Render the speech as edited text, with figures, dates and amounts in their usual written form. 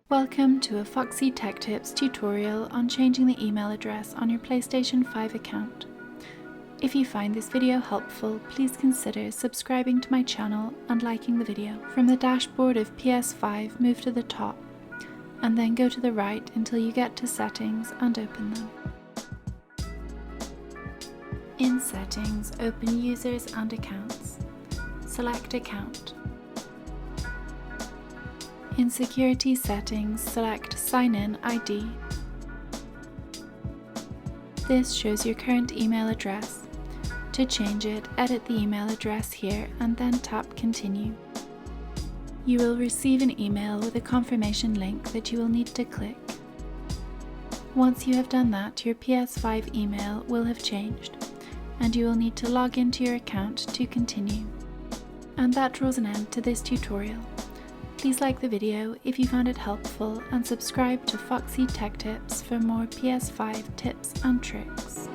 Welcome to a Foxy Tech Tips tutorial on changing the email address on your PlayStation 5 account. If you find this video helpful, please consider subscribing to my channel and liking the video. From the dashboard of PS5, move to the top, and then go to the right until you get to Settings and open them. In Settings, open Users and Accounts. Select Account. In Security Settings, select Sign In ID. This shows your current email address. To change it, edit the email address here and then tap Continue. You will receive an email with a confirmation link that you will need to click. Once you have done that, your PS5 email will have changed, and you will need to log into your account to continue. And that draws an end to this tutorial. Please like the video if you found it helpful and subscribe to Foxy Tech Tips for more PS5 tips and tricks.